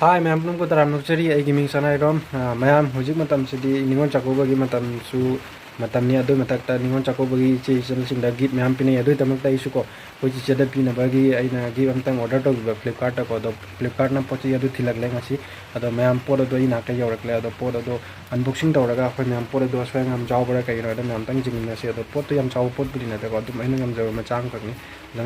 Hi ma'am तुमको तराम नुकचरी आई Ming सनाइरोम ma'am हुजिक मतम सिदी निंगोन चाकोबगी मतम सु मतमनि अदु मतकता निंगोन चाकोबगी चे चनसिंग दा गिफ्ट मैम पिने अदु तमकता इसुको कोइ चेदा पिनबगी आइना गिफ्ट अमतंग ऑर्डर तोगिबा फ्लिपकार्ट को दो फ्लिपकार्ट ना पोची अदु थिलकले ngasi अदो मैम पोद अदु इना का यौरकले अदो पोद अदु अनबॉक्सिंग तौरगा अखोय मैम पोद अदु असय ngam जावबरा कइनो अदो मैम तंग जिंगनसे अदो पोद याम चाव पोद बुदिना तको अदु मैन ngam जाव मचांग तकनि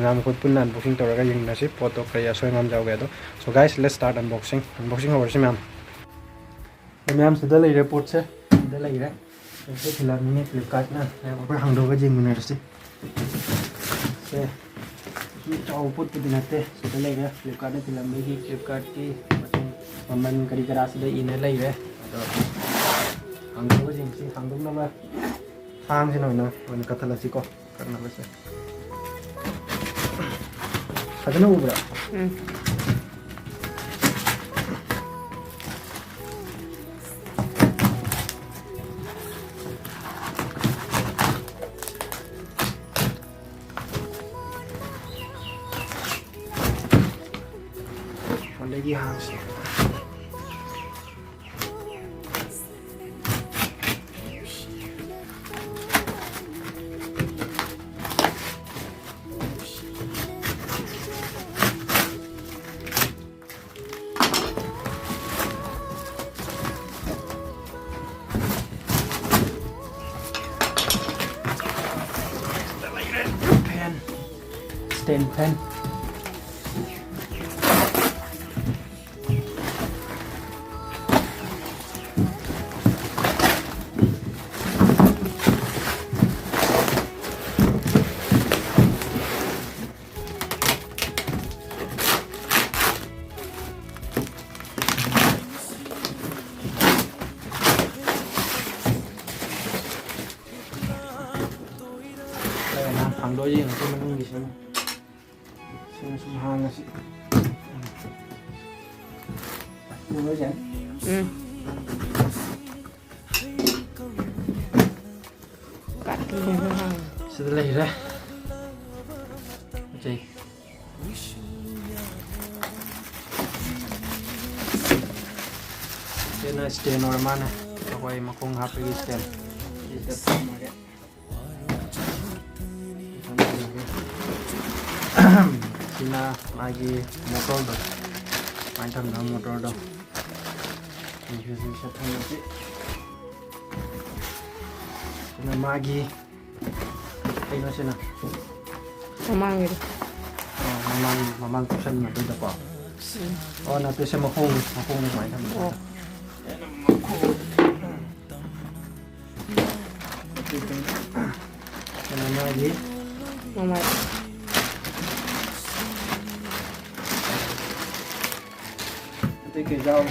मैम खुद पुन्ना अनबॉक्सिंग तौरगा यिंगनसे पोद तो कय असय ngam जावगे अदो so guys let's start unboxing होवरसे मैम मैम सिदा लेरे पोद से सिदा लेरे ऐसे थिलारनि फ्लिपकार्ट ना ऊपर हांगदोगा जिंगनसे से चाव पोद बुदिनाते सिदा लेरे फ्लिपकार्ट ने थिलारनि फ्लिपकार्ट की ममन करी करा सिदा इने लेरे अदो हांगदोगा जिंगसि हांगदोगनबा हांग सिनोना वन कथलसिको करनबसे फजना उबरा lagi hangs pen stand pen hàng đôi gì nó không có gì xem hàng là gì mua cái gì cắt cái hàng sẽ lấy ra gì cái này stand normal này quay mà không hấp cái stand sina lagi motor do macam dah motor do ini bisa nanti sina magi ini sina mamang gitu mamang kusen nanti dapat oh nanti saya mau macam oh sina magi mama cái dao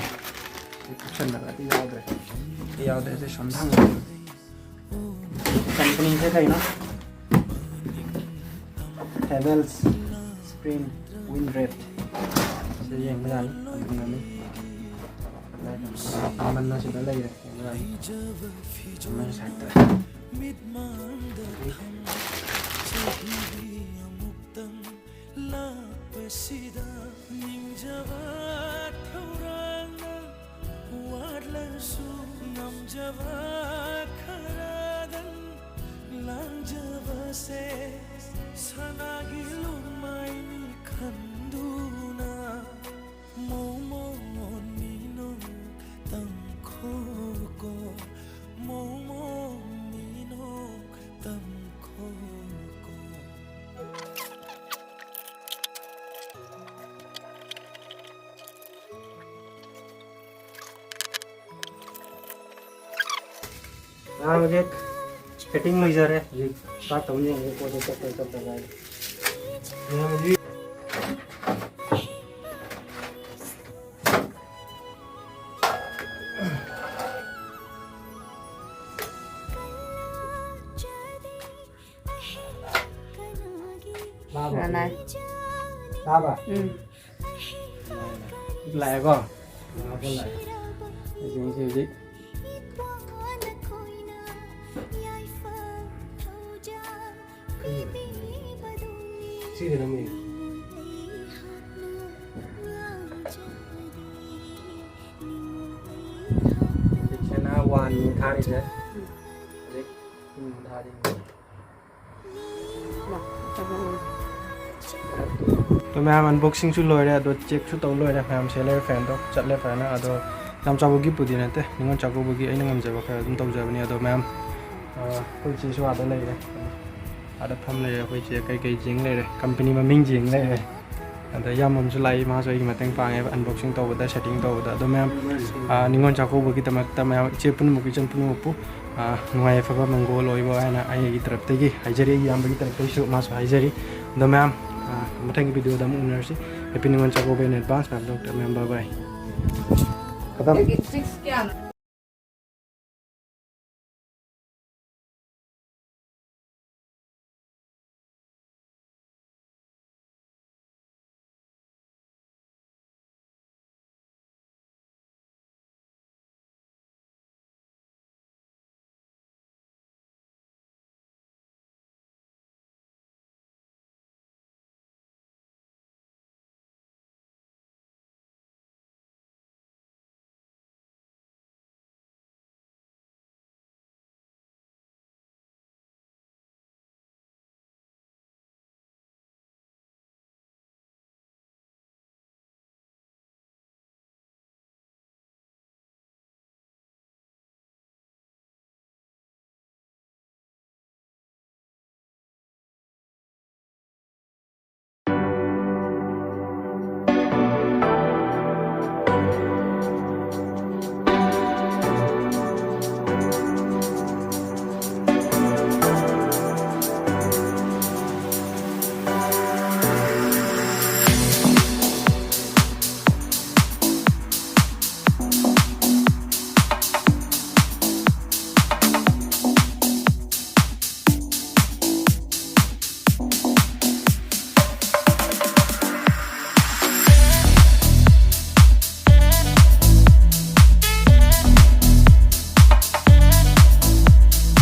cái chân là cái dao để xoắn thẳng company thế này nó Havells Spring Wind Red sẽ dành cái này mình nó sẽ lấy đây mình sạch rồi हाँ मुझे fitting में जा रहा है जी बात तो नहीं है को सब लगा है यहाँ जी là này sao à lại có lại dùng gì đi Sini namanya. मान खाने से देख धारी तो मैम अनबॉक्सिंग सु लोरे अदो चेक सु तौ लोरे मैम सेलर फैन तो चले फैन अदो नाम चाबोगी पुदी नते निंगोन चाकोबोगी अइना ngamjaba खा अदुम तौजबनी अदो मैम कोई चीज सु आदा लेरे आदा फम लेरे कोई चीज कई कई जिंग लेरे कंपनी ममिंग जिंग लेरे अदा याम हमसु लाई मा सो मतंग पांगे अनबॉक्सिंग तौबदा सेटिंग तौबदा अदो मैम निंगोन चाकोबोगी तमकता मैम चेपुन मुकी चनपुन मुपु नुआय फबा मंगोल ओइबो हाना आइगी तरफतेगी हाइजरी यामबगी तरफतेसु मासु हाइजरी अदो मैम मथंग वीडियो दम उनरसी हैप्पी निंगोन चाकोबो in advance ma'am doctor ma'am bye bye खत्म क्या